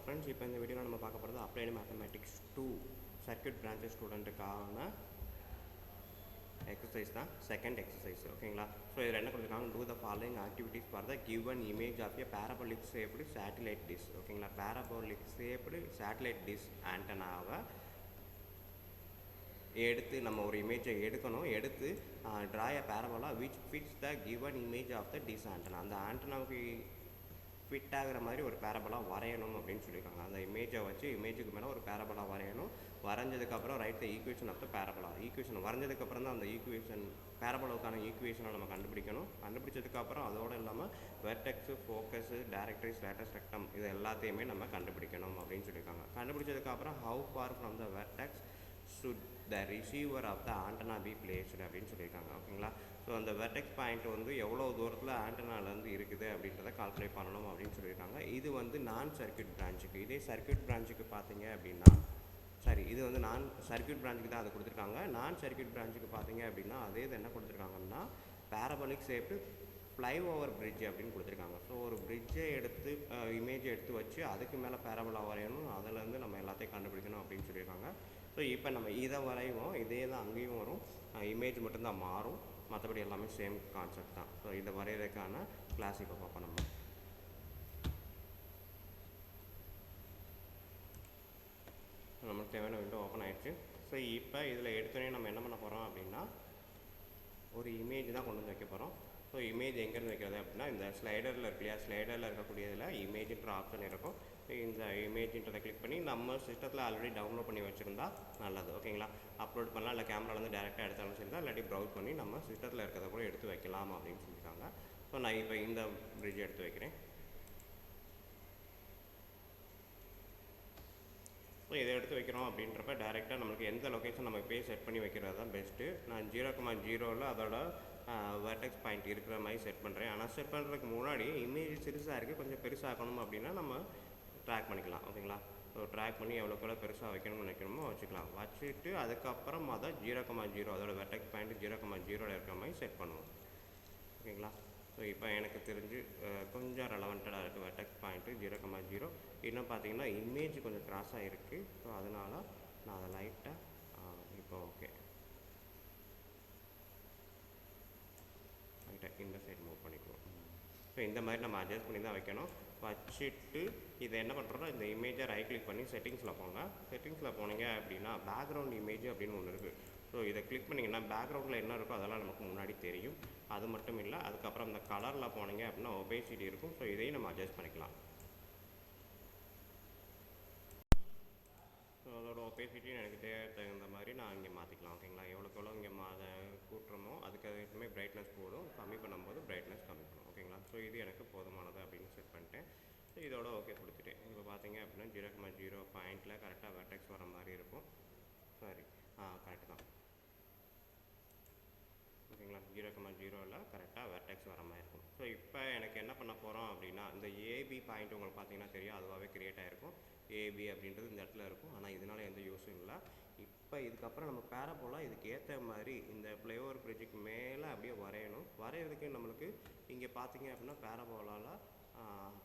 Friends, இப்போ இந்த வீடியோவில் நம்ம பார்க்க போகிறது அப்ளைடு மேத்தமேட்டிக்ஸ் 2 சர்க்யூட் பிரான்ச்சஸ் ஸ்டூடெண்ட்டுக்கான எக்ஸசைஸ் தான், செகண்ட் எக்ஸசைஸ். ஓகேங்களா? ஸோ இதில் என்ன கொடுத்துருக்காங்க, to the following activities for the given image of a parabolic shaped satellite dish. ஓகேங்களா? பேரபோலிக் ஷேப்டு சேட்டிலைட் டிஷ் ஆண்டனாவை எடுத்து நம்ம ஒரு இமேஜை எடுத்து draw a parabola which fits the given image of the dish antenna. அந்த ஆண்டனாவுக்கு ஃபிட் ஆகிற மாதிரி ஒரு பேரபோலா வரையணும் அப்படின்னு சொல்லியிருக்காங்க. அந்த இமேஜை வச்சு இமேஜுக்கு மேலே ஒரு பேரபோலா வரையணும். வரைஞ்சதுக்கப்புறம் write the equation of the parabola. Equation வரைஞ்சதுக்கப்புறம் தான் அந்த ஈக்குவேஷன் பேரபோலாவுக்கான ஈக்குவேஷனை நம்ம கண்டுபிடிக்கணும். கண்டுபிடிச்சதுக்கப்புறம் அதோடு இல்லாமல் vertex, focus, directrix, latus rectum இது எல்லாத்தையுமே நம்ம கண்டுபிடிக்கணும் அப்படின்னு சொல்லியிருக்காங்க. கண்டுபிடிச்சதுக்கப்புறம் how far from the vertex should the receiver of the antenna be placed அப்படின்னு சொல்லியிருக்காங்க. ஓகேங்களா? ஸோ அந்த வெர்டெக்ஸ் பாயிண்ட் வந்து எவ்வளோ தூரத்தில் ஆண்டனாலேருந்து இருக்குது அப்படின்றத கால்குலேட் பண்ணணும் அப்படின்னு சொல்லியிருக்காங்க. இது வந்து நான் சர்க்யூட் பிரான்ச்சுக்கு. இதே சர்க்யூட் பிரான்ச்சுக்கு பார்த்தீங்க அப்படின்னா இது வந்து நான் சர்க்யூட் பிரான்ச்சுக்கு தான் அது கொடுத்துருக்காங்க. நான் சர்க்யூட் பிரான்ச்சுக்கு பார்த்தீங்க அப்படின்னா அதே இது என்ன கொடுத்துருக்காங்கன்னா பேரபோலிக் ஷேப்டு ஃப்ளைஓவர் பிரிட்ஜ் அப்படின்னு கொடுத்துருக்காங்க. ஸோ ஒரு பிரிட்ஜை எடுத்து இமேஜை எடுத்து வச்சு அதுக்கு மேலே பேரபோலா வரையணும். அதிலேருந்து நம்ம எல்லாத்தையும் கண்டுபிடிக்கணும் அப்படின்னு சொல்லியிருக்காங்க. ஸோ இப்போ நம்ம இதை வரைவோம், இதே தான் அங்கேயும் வரும், இமேஜ் மட்டும்தான் மாறும், மற்றபடி எல்லாமே சேம் கான்செப்ட் தான். ஸோ இதை வரைகிறதுக்கான கிளாஸ் இப்போ பார்ப்போம். நம்மளுக்கு தேவையான விண்டோ ஓப்பன் ஆகிடுச்சு. ஸோ இப்போ இதில் எடுத்தோடனே நம்ம என்ன பண்ண போகிறோம் அப்படின்னா ஒரு இமேஜ் தான் கொண்டு வந்து வைக்க போகிறோம். ஸோ இமேஜ் எங்கேருந்து வைக்கிறது அப்படின்னா இந்த ஸ்லைடரில் இருக்கு இல்லையா, ஸ்லைடரில் இருக்கக்கூடியதில் இமேஜ்ன்ற ஆப்ஷன் இருக்கும். இந்த இமேஜ்ன்றதை கிளிக் பண்ணி நம்ம சிஸ்டத்தில் ஆல்ரெடி டவுன்லோட் பண்ணி வச்சுருந்தா நல்லது. ஓகேங்களா? அப்லோட் பண்ணலாம், இல்லை கேமராலேருந்து டேரெக்டாக எடுத்தாலும் சரி தான், இல்லாட்டி ப்ரௌஸ் பண்ணி நம்ம சிஸ்டத்தில் இருக்கிறத கூட எடுத்து வைக்கலாம் அப்படின்னு சொல்லியிருக்காங்க. ஸோ நான் இப்போ இந்த பிரிட்ஜ் எடுத்து வைக்கிறேன். ஸோ இதை எடுத்து வைக்கிறோம் அப்படின்றப்ப டேரெக்டாக நம்மளுக்கு எந்த லொக்கேஷன் நம்ம இப்போயே செட் பண்ணி வைக்கிறது தான் பெஸ்ட்டு. நான் 0,0ல் அதோட வெர்டெக்ஸ் பாயிண்ட் இருக்கிற மாதிரி செட் பண்ணுறேன். ஆனால் செட் பண்ணுறதுக்கு முன்னாடி இமேஜ் சிறுசாக இருக்குது, கொஞ்சம் பெருசாகணும் அப்படின்னா நம்ம ட்ராக் பண்ணிக்கலாம். ஓகேங்களா? ஸோ ட்ராக் பண்ணி எவ்வளோக்கெவ்வளோ பெருசாக வைக்கணும்னு நினைக்கணுமோ வச்சுக்கலாம். வச்சுட்டு அதுக்கப்புறமா தான் 0,0 அதோட வெர்டெக்ஸ் பாயிண்ட் 0,0ல் இருக்கிற மாதிரி செட் பண்ணுவோம். ஓகேங்களா? ஸோ இப்போ எனக்கு தெரிஞ்சு கொஞ்சம் ரெலவெண்ட்டாக இருக்குது வெர்டெக்ஸ் பாயிண்ட்டு 0,0. இன்னும் பார்த்தீங்கன்னா இமேஜ் கொஞ்சம் கிராஸாக இருக்குது. ஸோ அதனால் நான் அதை லைட்டாக இப்போ ஓகே லைட்டாக இந்த சைடு மூவ் பண்ணிக்குவோம். ஸோ இந்த மாதிரி நம்ம அட்ஜஸ்ட் பண்ணி தான் வைக்கணும். வச்சுட்டு இதை என்ன பண்ணுறோன்னா இந்த இமேஜை ரைட் கிளிக் பண்ணி செட்டிங்ஸில் போங்க. செட்டிங்ஸில் போனீங்க அப்படின்னா பேக்ரவுண்ட் இமேஜ் அப்படின்னு ஒன்று இருக்குது. ஸோ இதை கிளிக் பண்ணிங்கன்னா பேக்ரவுண்டில் என்ன இருக்கோ அதெல்லாம் நமக்கு முன்னாடி தெரியும். அது மட்டும் இல்லை, அதுக்கப்புறம் இந்த கலரில் போனீங்க அப்படின்னா ஒபேசிட்டி இருக்கும். ஸோ இதையும் நம்ம அட்ஜஸ்ட் பண்ணிக்கலாம். ஸோ அதோட ஒபேசிட்டி எனக்கு தகுந்த மாதிரி நான் இங்கே மாற்றிக்கலாம். ஓகேங்களா? எவ்வளோக்கு எவ்வளோ இங்கே கூட்டுறமோ அதுக்கு பிரைட்னஸ் போடும், கம்மி பண்ணும்போது பிரைட்னஸ் கம்மி பண்ணும். ஓகேங்களா? ஸோ இது எனக்கு போதுமானது அப்படின்னு செட் பண்ணிட்டேன். ஸோ இதோட ஓகே கொடுத்துட்டேன். இப்போ பார்த்தீங்க அப்படின்னா 0,0 பாயிண்டில் கரெக்டாக வெர்டெக்ஸ் வர மாதிரி இருக்கும். சரி, கரெக்டு தான். ஓகேங்களா? 0,0ல் கரெக்டாக வெர்டெக்ஸ் வர மாதிரி இருக்கும். ஸோ இப்போ எனக்கு என்ன பண்ண போகிறோம் அப்படின்னா இந்த ஏபி பாயிண்ட் உங்களுக்கு பார்த்தீங்கன்னா தெரியும், அதுவாகவே கிரியேட் ஆகிருக்கும். ஏபி அப்படின்றது இந்த இடத்துல இருக்கும். ஆனால் இதனால் எந்த யூஸும் இல்லை. இப்போ இதுக்கப்புறம் நம்ம பேரபோலா இதுக்கு ஏற்ற மாதிரி இந்த ஃப்ளைஓவர் பிரிட்ஜுக்கு மேலே அப்படியே வரையணும். வரைகிறதுக்கு நம்மளுக்கு இங்கே பார்த்தீங்க அப்படின்னா பேரபோலாவில்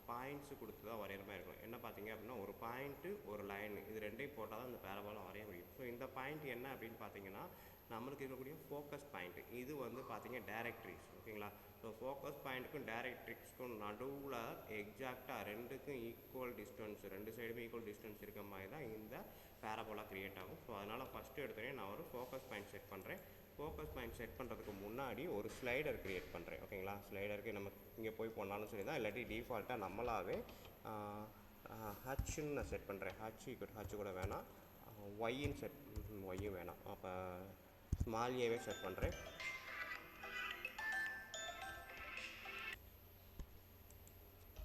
பாயிண்ட்ஸு கொடுத்து தான் வரைகிற மாதிரி இருக்கும். என்ன பார்த்தீங்க அப்படின்னா ஒரு பாயிண்ட்டு ஒரு லைன் இது ரெண்டையும் போட்டால் தான் இந்த பேரபோலா வரைய முடியும். ஸோ இந்த பாயிண்ட் என்ன அப்படின்னு பார்த்தீங்கன்னா நம்மளுக்கு இருக்கக்கூடிய ஃபோக்கஸ் பாயிண்ட்டு. இது வந்து பார்த்தீங்க டைரக்ட்ரிக்ஸ். ஓகேங்களா? ஸோ ஃபோக்கஸ் பாயிண்ட்டுக்கும் டைரக்ட்ரிக்ஸ்க்கும் நடுவில் எக்ஸாக்டாக ரெண்டுக்கும் ஈக்குவல் டிஸ்டன்ஸ், ரெண்டு சைடுமே ஈக்குவல் டிஸ்டன்ஸ் இருக்க மாதிரி தான் இந்த பேரபோலா க்ரியேட் ஆகும். ஸோ அதனால் ஃபஸ்ட்டு எடுத்தோடனே நான் ஒரு ஃபோக்கஸ் பாயிண்ட் செட் பண்ணுறேன். ஃபோக்கஸ் பாயிண்ட் செட் பண்ணுறதுக்கு முன்னாடி ஒரு ஸ்லைடர் க்ரியேட் பண்ணுறேன். ஓகேங்களா? ஸ்லைடருக்கு நம்ம இங்கே போய் போனாலும் சரி தான், இல்லாட்டி டிஃபால்ட்டாக நம்மளாவே ஹச்சுன்னு நான் செட் பண்ணுறேன். ஹச்சு கூட வேணாம், ஒய்ன்னு செட் ஒய்யும் வேணாம். அப்போ ஸ்மால் ஏவே செட் பண்ணுறேன்.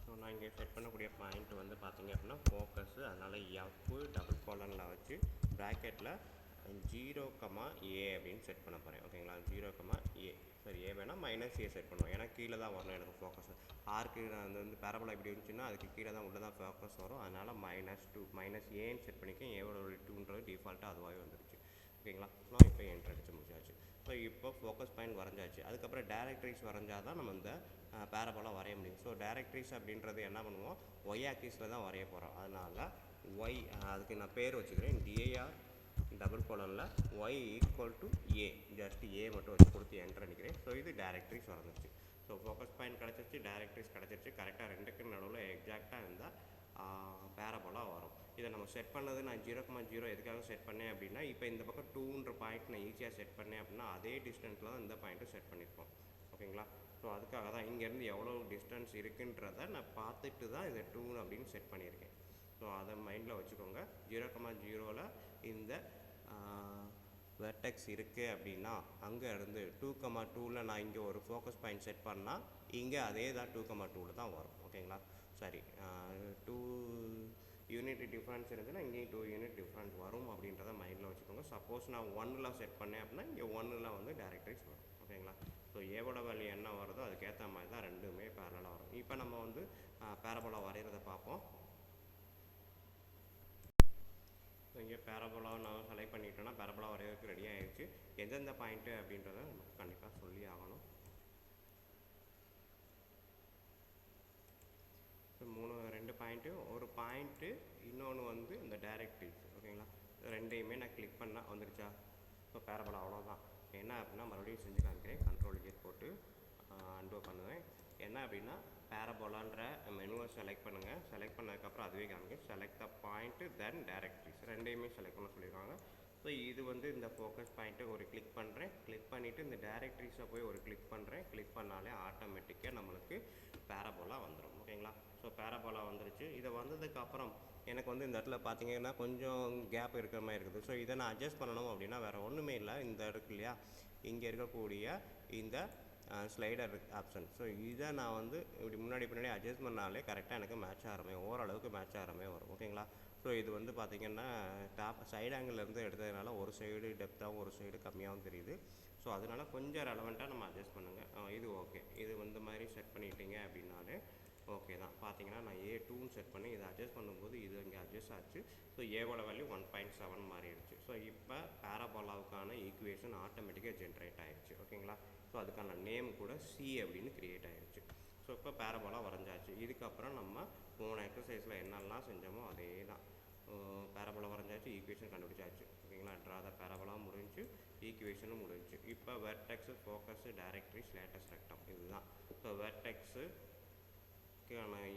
ஸோ நான் இங்கே செட் பண்ணக்கூடிய பாயிண்ட் வந்து பார்த்தீங்க அப்படின்னா ஃபோக்கஸு. அதனால் F : வச்சு ப்ராக்கெட்டில் 0,A அப்படின்னு செட் பண்ண போகிறேன். ஓகேங்களா? 0,A. சரி, ஏ வேணால் -A செட் பண்ணுவோம். ஏன்னா கீழே தான் வரணும் எனக்கு ஃபோக்கஸ். ஆர்க்கு நான் வந்து பேரபோலா இப்படி இருந்துச்சுன்னா அதுக்கு கீழே தான் உள்ள தான் ஃபோக்கஸ் வரும். அதனால் -2 -Aன்னு செட் பண்ணிக்கேன். ஏவோட 2ன்றது டிஃபால்ட்டாக அதுவாகவே வந்துருச்சு. ஓகேங்களா? நான் இப்போ என்ட்ரு அடிச்சு முடிச்சாச்சு. ஸோ இப்போ ஃபோக்கஸ் பாயிண்ட் வரைஞ்சாச்சு. அதுக்கப்புறம் டேரக்ட்ரிக்ஸ் வரைஞ்சால் தான் நம்ம இந்த பேரபோலா வரைய முடியும். ஸோ டேரக்ட்ரிக்ஸ் அப்படின்றது என்ன பண்ணுவோம், ஒய் ஆக்சிஸில் தான் வரைய போகிறோம். அதனால் ஒய் அதுக்கு நான் பேர் வச்சுக்கிறேன், டிஏஆர் டபுள் கோலனில் y equal to a, just a மட்டும் வச்சு கொடுத்து என்ட்ரு அடிக்கிறேன். ஸோ இது டேரக்ட்ரிக்ஸ் வரைஞ்சிருச்சு. ஸோ ஃபோக்கஸ் பாயிண்ட் கிடச்சிருச்சு, டேரக்ட்ரிக்ஸ் கிடச்சிருச்சு. கரெக்டாக ரெண்டுக்கு நடுவில் எக்ஸாக்டாக இருந்தால் பேரபோலா வரும். இதை நம்ம செட் பண்ணது நான் 0,0 எதுக்காக செட் பண்ணேன் அப்படின்னா, இப்போ இந்த பக்கம் 2ன்ற பாயிண்ட் நான் ஈஸியாக செட் பண்ணேன் அப்படின்னா அதே டிஸ்டன்ஸில் தான் இந்த பாயிண்ட்டும் செட் பண்ணியிருப்போம். ஓகேங்களா? ஸோ அதுக்காக தான் இங்கேருந்து எவ்வளோ டிஸ்டன்ஸ் இருக்குன்றதை நான் பார்த்துட்டு தான் இதை 2 அப்படின்னு செட் பண்ணியிருக்கேன். ஸோ அதை மைண்டில் வச்சுக்கோங்க. 0,0ல் இந்த வெர்டெக்ஸ் இருக்குது அப்படின்னா அங்கே இருந்து 2,2ல் நான் இங்கே ஒரு ஃபோக்கஸ் பாயிண்ட் செட் பண்ணால் இங்கே அதே தான் 2,2ல் தான் வரும். ஓகேங்களா? சரி, 2 யூனிட் டிஃப்ரென்ஸ் இருந்துச்சுன்னா இங்கேயும் 2 யூனிட் டிஃப்ரெண்ட் வரும் அப்படின்றத மைண்டில் வச்சுக்கோங்க. சப்போஸ் நான் 1ல் செட் பண்ணேன் அப்படின்னா இங்கே 1ல் வந்து டேரக்ட்ரிக்ஸ் வரும். ஓகேங்களா? ஸோ ஏவோட வேல்யூ என்ன வருதோ அதுக்கேற்ற மாதிரி தான் ரெண்டுமே பேரலாக வரும். இப்போ நம்ம வந்து பேரபோலா வரைகிறத பார்ப்போம். ஸோ இங்கே பேரபோலா நான் செலக்ட் பண்ணிட்டோன்னா பேரபோலா வரைகிறதுக்கு ரெடி ஆகிடுச்சு. எந்தெந்த பாயிண்ட்டு அப்படின்றத நமக்கு கண்டிப்பாக சொல்லி ஆகணும். ஸோ 2 பாயிண்ட்டு, ஒரு பாயிண்ட்டு, இன்னொன்று வந்து இந்த டேரக்ட்ரிக்ஸ். ஓகேங்களா? ரெண்டையுமே நான் கிளிக் பண்ணால் வந்துருச்சா? ஸோ பேரபோலா அவ்வளோதான். என்ன அப்படின்னா மறுபடியும் செஞ்சு காமிக்கிறேன். கண்ட்ரோல் கீ போட்டு அன்டூ பண்ணுவேன். என்ன அப்படின்னா பேரபோலான்ற மெனுவை செலக்ட் பண்ணுங்கள். செலக்ட் பண்ணதுக்கப்புறம் அதுவே காமிக்கும். Select the point then directrix ரெண்டையுமே செலக்ட் பண்ண சொல்லியிருக்காங்க. ஸோ இது வந்து இந்த ஃபோக்கஸ் பாயிண்ட்டு ஒரு கிளிக் பண்ணுறேன். கிளிக் பண்ணிவிட்டு இந்த டேரக்ட்ரிக்ஸை போய் ஒரு கிளிக் பண்ணுறேன். கிளிக் பண்ணாலே ஆட்டோமேட்டிக்காக நம்மளுக்கு பேரபோலா வந்துடும். ஓகேங்களா? ஸோ பேரபோலா வந்துருச்சு. இதை வந்ததுக்கப்புறம் எனக்கு வந்து இந்த இடத்துல பார்த்தீங்கன்னா கொஞ்சம் கேப் இருக்கிற மாதிரி இருக்குது. ஸோ இதை நான் அட்ஜஸ்ட் பண்ணணும் அப்படின்னா வேறு ஒன்றுமே இல்லை. இந்த இருக்கு இல்லையா, இங்கே இருக்கக்கூடிய இந்த ஸ்லைடர் ஆப்ஷன். ஸோ இதை நான் வந்து இப்படி முன்னாடி பின்னாடி அட்ஜஸ்ட் பண்ணாலே கரெக்டாக எனக்கு மேட்ச் ஆகிறமே, ஓரளவுக்கு மேட்ச் ஆகிறமே வரும். ஓகேங்களா? ஸோ இது வந்து பார்த்திங்கன்னா டாப் சைடு ஆங்கிள்லேருந்து எடுத்ததுனால ஒரு சைடு டெப்த்தாகவும் ஒரு சைடு கம்மியாகவும் தெரியுது. ஸோ அதனால் கொஞ்சம் ரெலவெண்ட்டாக நம்ம அட்ஜஸ்ட் பண்ணுங்கள். இது ஓகே. இது வந்து மாதிரி செட் பண்ணிட்டீங்க அப்படின்னாலே ஓகே தான். பார்த்தீங்கன்னா நான் A2 செட் பண்ணி இதை அட்ஜஸ்ட் பண்ணும்போது இது இங்கே அட்ஜஸ்ட் ஆச்சு. ஸோ ஏவோட வேல்யூ 1.7 மாறிடுச்சு. ஸோ இப்போ பேரபோலாவுக்கான ஈக்குவேஷன் ஆட்டோமேட்டிக்காக ஜென்ரேட் ஆகிடுச்சு. ஓகேங்களா? ஸோ அதுக்கான நேம் கூட C அப்படின்னு க்ரியேட் ஆகிடுச்சு. ஸோ இப்போ பேரபோலா வரைஞ்சாச்சு. இதுக்கப்புறம் நம்ம போன எக்ஸசைஸில் என்னெல்லாம் செஞ்சோமோ அதே தான். பேரபோலா வரைஞ்சாச்சு, ஈக்குவேஷன் கண்டுபிடிச்சாச்சு. ஓகேங்களா? ட்ரா த பேரபோலா முடிஞ்சு, ஈக்குவேஷனும் முடிஞ்சு. இப்போ vertex, focus, directrix, latest rectum இதுதான். ஸோ வெர்டெக்ஸு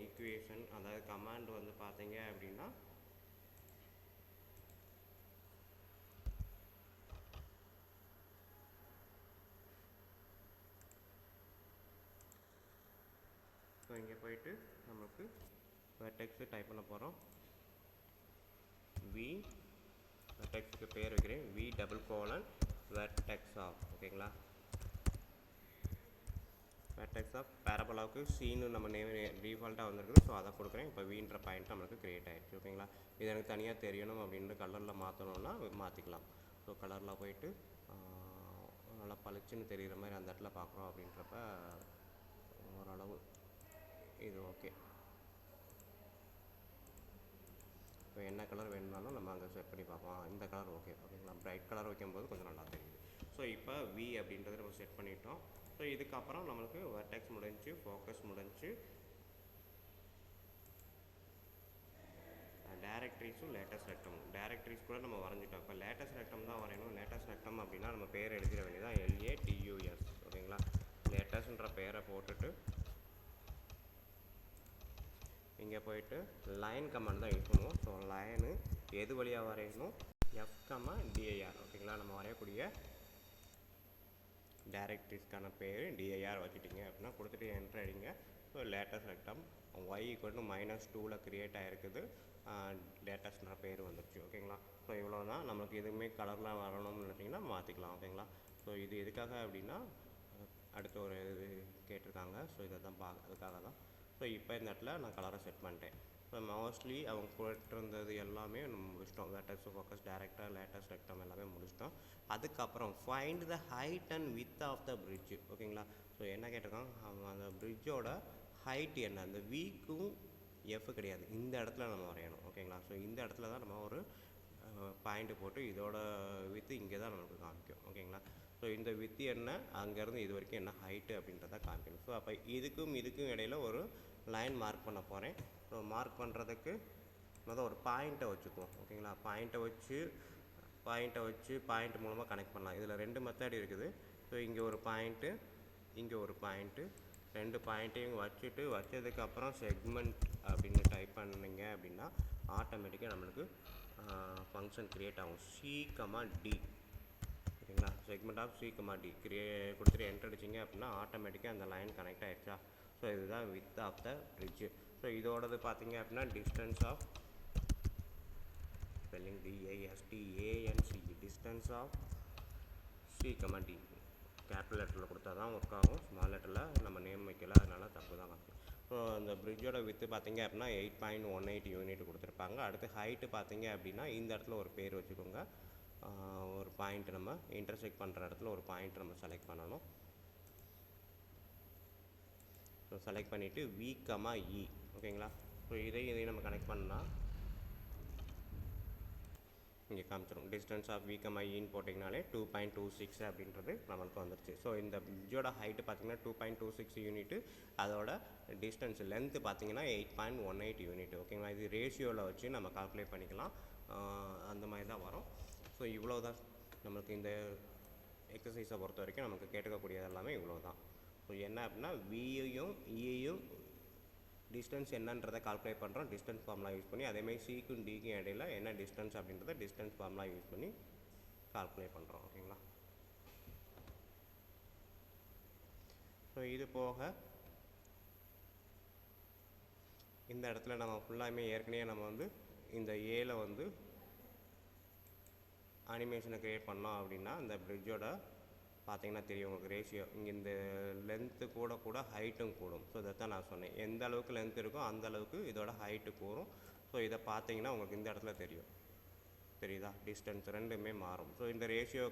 ஈக்குவேஷன், அதாவது கமாண்ட் வந்து பார்த்தீங்க அப்படின்னா ஸோ இங்கே போயிட்டு நமக்கு வெர்டெக்ஸு டைப் பண்ண போகிறோம். வி வெர்டெக்ஸுக்கு பேர் வைக்கிறேன், V double colon vertex of. ஓகேங்களா? வெர்டெக்ஸ் ஆஃப் பேரபோலாவுக்கு சீனு நம்ம நேம் டிஃபால்ட்டாக வந்திருக்குது. ஸோ அதை கொடுக்குறேன். இப்போ வீன்ற பாயிண்ட் நம்மளுக்கு க்ரியேட் ஆகிடுச்சு. ஓகேங்களா? இது எனக்கு தனியாக தெரியணும் அப்படின்ற கலரில் மாற்றணுன்னா மாற்றிக்கலாம். ஸோ கலரில் போயிட்டு நல்லா பளிச்சுன்னு தெரிகிற மாதிரி அந்த இடத்துல பார்க்குறோம் அப்படின்றப்ப ஓரளவு இது ஓகே. இப்போ என்ன கலர் வேணும்னாலும் நம்ம அங்கே செட் பண்ணி பார்ப்போம். இந்த கலர் ஓகே. ஓகேங்களா? பிரைட் கலர் வைக்கும்போது கொஞ்சம் நல்லா தெரியுது. ஸோ இப்போ V அப்படின்றத நம்ம செட் பண்ணிட்டோம். ஸோ இதுக்கப்புறம் நம்மளுக்கு வெர்டெக்ஸ் முடிஞ்சு, ஃபோக்கஸ் முடிஞ்சு, டேரக்ட்ரிக்ஸும் லேட்டஸ்ட் ரெக்டமும். டேரக்ட்ரிக்ஸ் கூட நம்ம வரைஞ்சிட்டோம். இப்போ லேட்டஸ்ட் ரெக்டம் தான் வரையணும். லேட்டஸ்ட் ரெக்டம் அப்படின்னா நம்ம பேர் எழுதிட வேண்டியதான், LATUS. ஓகேங்களா? லேட்டஸ்ட்ன்ற பேரை போட்டுட்டு இங்கே போயிட்டு லைன் கமாண்ட் தான் யூஸ் பண்ணுவோம். ஸோ லைனு எது வழியாக வரையணும், F, DIR. ஓகேங்களா? நம்ம வரையக்கூடிய டேரக்ட்ரிக்ஸ்க்கான பேர் DIR வச்சுட்டிங்க அப்படின்னா கொடுத்துட்டு என்ட்ரு அடிங்க. ஸோ லேட்டஸ்ட் ரெக்டம் Y -2ல் க்ரியேட் ஆகிருக்குது. லேட்டஸ்ட்ன்ற பேர் வந்துடுச்சு. ஓகேங்களா? ஸோ இவ்வளோ தான். நம்மளுக்கு எதுவுமே கலர்லாம் வரணும்னு நினச்சிங்கன்னா மாற்றிக்கலாம். ஓகேங்களா? ஸோ இது எதுக்காக அப்படின்னா அடுத்த ஒரு இது கேட்டிருக்காங்க. ஸோ இதை தான் அதுக்காக தான். ஸோ இப்போ இந்த இடத்துல நான் கலரை செட் பண்ணிட்டேன். ஸோ மோஸ்ட்லி அவங்க போட்டிருந்தது எல்லாமே நம்ம முடிச்சிட்டோம். Vertex, focus, director, latus rectum எல்லாமே முடிச்சிட்டோம். அதுக்கப்புறம் find the height and width of the bridge. ஓகேங்களா? ஸோ என்ன கேட்டிருக்காங்க, அந்த பிரிட்ஜோட ஹைட் என்ன, அந்த வீக்கும் F கிடையாது, இந்த இடத்துல நம்ம வரையணும். ஓகேங்களா? ஸோ இந்த இடத்துல தான் நம்ம ஒரு பாயிண்ட்டு போட்டு இதோட வித்து இங்கே தான் நமக்கு காமிக்கும். ஓகேங்களா? ஸோ இந்த வித்து என்ன, அங்கேருந்து இது வரைக்கும் என்ன ஹைட்டு அப்படின்றத காமிக்கணும். ஸோ அப்போ இதுக்கும் இடையில ஒரு லைன் மார்க் பண்ண போகிறேன். ஸோ மார்க் பண்ணுறதுக்கு மொதல் ஒரு பாயிண்ட்டை வச்சுக்குவோம். ஓகேங்களா, பாயிண்ட்டை வச்சு பாயிண்ட் மூலமாக கனெக்ட் பண்ணலாம். இதில் 2 மெத்தட் இருக்குது. ஸோ இங்கே ஒரு பாயிண்ட்டு, இங்கே ஒரு பாயிண்ட்டு, 2 பாயிண்ட்டையும் வச்சதுக்கப்புறம் செக்மெண்ட் அப்படின்னு டைப் பண்ணிங்க அப்படின்னா ஆட்டோமேட்டிக்காக நம்மளுக்கு ஃபங்க்ஷன் க்ரியேட் ஆகும். C, D. ஓகேங்களா, செக்மெண்ட் ஆஃப் C, D கொடுத்துட்டு என்டர் அடிச்சிங்க அப்படின்னா ஆட்டோமேட்டிக்காக அந்த லைன் கனெக்ட் ஆகிடுச்சா. ஸோ இதுதான் width of the bridge. So இதோடது பார்த்தீங்க அப்படின்னா distance of spelling DISTANCE, distance of C, D. Capital லெட்டரில் கொடுத்தா தான் ஒர்க் ஆகும். ஸ்மால் லெட்டரில் நம்ம நேம் வைக்கல, அதனால் தப்பு தான் காமிக்கும். ஸோ அந்த பிரிட்ஜோட வித்து பார்த்தீங்க அப்படின்னா 8.18 யூனிட் கொடுத்துருப்பாங்க. அடுத்து ஹைட்டு பார்த்தீங்க அப்படின்னா இந்த இடத்துல ஒரு பேர் வச்சுக்கோங்க. ஒரு பாயிண்ட் நம்ம இன்டர்செக்ட் பண்ணுற இடத்துல ஒரு பாயிண்ட் நம்ம செலக்ட் பண்ணணும். ஸோ செலக்ட் பண்ணிவிட்டு V, E. ஓகேங்களா, ஸோ இதையும் நம்ம கனெக்ட் பண்ணால் இங்கே காமிச்சிடும். டிஸ்டன்ஸ் ஆஃப் V, Eன்னு போட்டிங்கனாலே 2.26 அப்படின்றது நம்மளுக்கு வந்துருச்சு. ஸோ இந்த பிரிட்ஜோட ஹைட்டு பார்த்தீங்கன்னா 2.26 யூனிட்டு, அதோட டிஸ்டன்ஸ் லென்த்து பார்த்தீங்கன்னா 8.18 யூனிட். ஓகேங்களா, இது ரேஷியோவில் வச்சு நம்ம கால்குலேட் பண்ணிக்கலாம். அந்த மாதிரி தான் வரும். ஸோ இவ்வளோ தான் நம்மளுக்கு இந்த எக்ஸசைஸை பொறுத்த வரைக்கும் நமக்கு கேட்டுக்கக்கூடியது எல்லாமே இவ்வளோ தான். ஸோ என்ன அப்படின்னா வியையும் இயையும் டிஸ்டன்ஸ் என்னன்றதை கால்குலேட் பண்ணுறோம் டிஸ்டன்ஸ் ஃபார்முலா யூஸ் பண்ணி. அதேமாதிரி சிக்கும் டிக்கும் இடையில என்ன டிஸ்டன்ஸ் அப்படின்றத டிஸ்டன்ஸ் ஃபார்முலா யூஸ் பண்ணி கால்குலேட் பண்ணுறோம். ஓகேங்களா, ஸோ இது போக இந்த இடத்துல நம்ம ஃபுல்லாமே ஏற்கனவே நம்ம வந்து இந்த ஏல வந்து அனிமேஷனை க்ரியேட் பண்ணோம் அப்படின்னா அந்த பிரிட்ஜோட பார்த்தீங்கன்னா தெரியும் உங்களுக்கு ரேஷியோ. இங்கே இந்த லென்த்து கூட ஹைட்டும் கூடும். ஸோ இதை தான் நான் சொன்னேன், எந்த அளவுக்கு லென்த் இருக்கோ அந்த அளவுக்கு இதோட ஹைட்டு கூடும். ஸோ இதை பார்த்தீங்கன்னா உங்களுக்கு இந்த இடத்துல தெரியுதா, டிஸ்டன்ஸ் ரெண்டுமே மாறும். ஸோ இந்த ரேஷியோ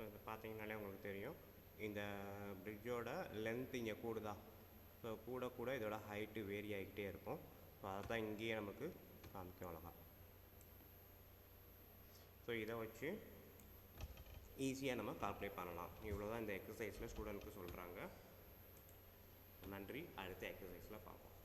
இதை பார்த்தீங்கனாலே உங்களுக்கு தெரியும், இந்த பிரிட்ஜோட லென்த் இங்கே கூடுதா. ஸோ கூட இதோட ஹைட்டு வேரி ஆகிக்கிட்டே இருக்கும். ஸோ அதை தான் இங்கேயே நமக்கு காமிக்கும் அழகா. ஸோ இதை வச்சு ஈஸியாக நம்ம கால்குலேட் பண்ணலாம். இவ்வளோ தான் இந்த எக்ஸசைஸில் ஸ்டூடெண்ட்க்கு சொல்கிறாங்க. நன்றி, அடுத்த எக்ஸசைஸில் பார்ப்போம்.